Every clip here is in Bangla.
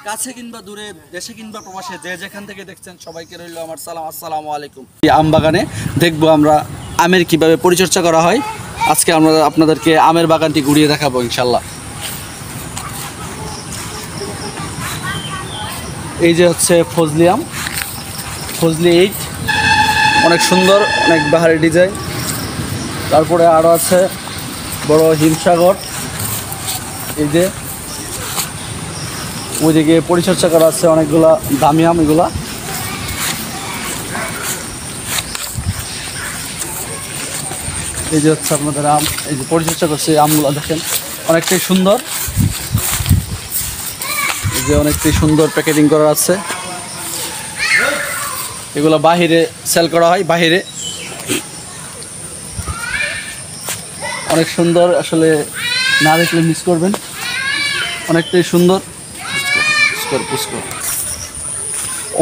কাছে কিংবা দূরে, দেশে কিংবা প্রবাসে, যে যেখান থেকে দেখছেন সবাইকে রইল আমার সালাম, আসসালামু আলাইকুম। এই আম বাগানে দেখবো আমরা আমের কিভাবে পরিচর্যা করা হয়। আজকে আমরা আপনাদেরকে আমের বাগানটি ঘুরিয়ে দেখাবো ইনশাল্লাহ। এই যে হচ্ছে ফজলি আম, ফজলি 8, অনেক সুন্দর, অনেক বাহারি ডিজাইন। তারপরে আরও আছে বড় হিমসাগর। এই যে ওইদিকে পরিচর্যা করা আছে অনেকগুলা দামি আম। এগুলা এই যে হচ্ছে আপনাদের আম, এই যে পরিচর্যা করছে আমগুলো দেখেন অনেকটাই সুন্দর। এই যে অনেকটাই সুন্দর প্যাকেটিং করা আছে। এগুলো বাহিরে সেল করা হয়, বাহিরে অনেক সুন্দর। আসলে না দেখলে মিস করবেন, অনেকটাই সুন্দর,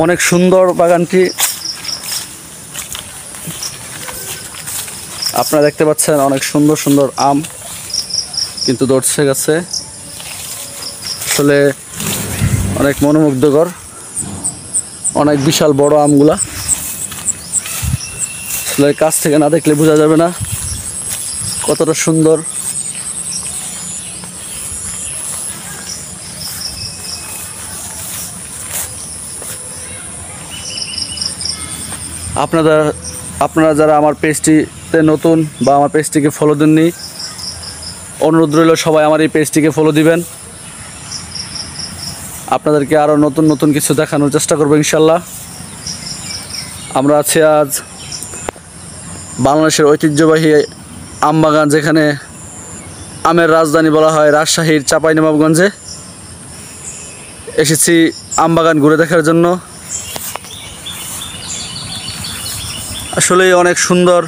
অনেক সুন্দর বাগানটি। আপনারা দেখতে পাচ্ছেন অনেক সুন্দর সুন্দর আম কিন্তু ধরছে গাছে। আসলে অনেক মনোমুগ্ধকর, অনেক বিশাল বড় আমগুলা। আসলে কাছ থেকে না দেখলে বোঝা যাবে না কতটা সুন্দর। আপনারা যারা আমার পেজটিতে নতুন বা আমার পেজটিকে ফলো দেননি, অনুরোধ রইল সবাই আমার এই পেজটিকে ফলো দিবেন। আপনাদেরকে আরও নতুন নতুন কিছু দেখানোর চেষ্টা করবো ইনশাল্লাহ। আমরা আছি আজ বাংলাদেশের ঐতিহ্যবাহী আমবাগান, যেখানে আমের রাজধানী বলা হয়, রাজশাহীর চাঁপাইনবাবগঞ্জে। এসেছি আমবাগান ঘুরে দেখার জন্য। আসলেই অনেক সুন্দর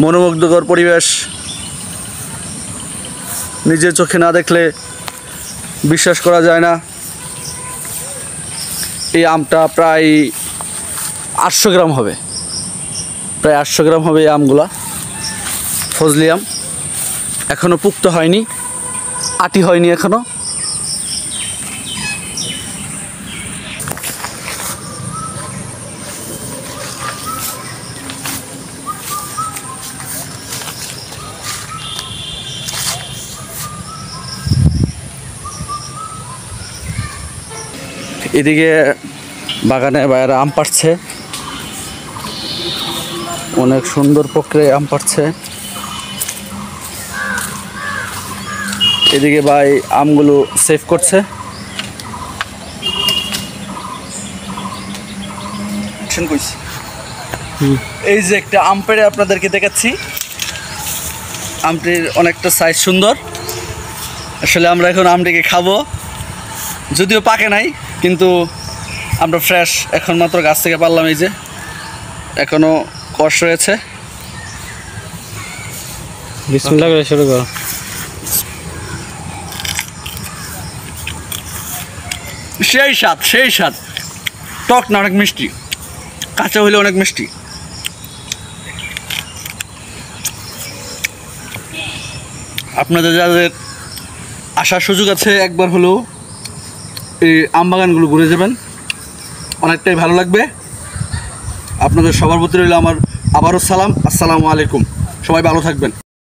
মনোমুগ্ধকর পরিবেশ। নিজের চোখে না দেখলে বিশ্বাস করা যায় না। এই আমটা প্রায় 800 গ্রাম হবে, প্রায় 800 গ্রাম হবে এই আমগুলা। ফজলি আম এখনও পুক্ত হয়নি, আটি হয়নি এখনও। এদিকে বাগানে বাইরে আম পাড়ছে, অনেক সুন্দর প্রক্রিয়ায় আম পাড়ছে। এদিকে ভাই আমগুলো সেভ করছে। এই যে একটা আম পেড়ে আপনাদেরকে দেখাচ্ছি। আমটির অনেকটা সাইজ সুন্দর। আসলে আমরা এখন আমটিকে খাবো, যদিও পাকে নাই, কিন্তু আমরা ফ্রেশ এখন মাত্র গাছ থেকে পারলাম। এই যে এখনো কষ রয়েছে। বিসমিল্লাহ করে শুরু করো। সেই স্বাদ, সেই স্বাদ। টক না, অনেক মিষ্টি, কাঁচা হলে অনেক মিষ্টি। আপনাদের যাদের আসার সুযোগ আছে, একবার হলেও এই আমবাগানগুলো ঘুরে যাবেন, অনেকটাই ভালো লাগবে। আপনাদের সবার প্রতি রইল আমার আবারও সালাম, আসসালামু আলাইকুম। সবাই ভালো থাকবেন।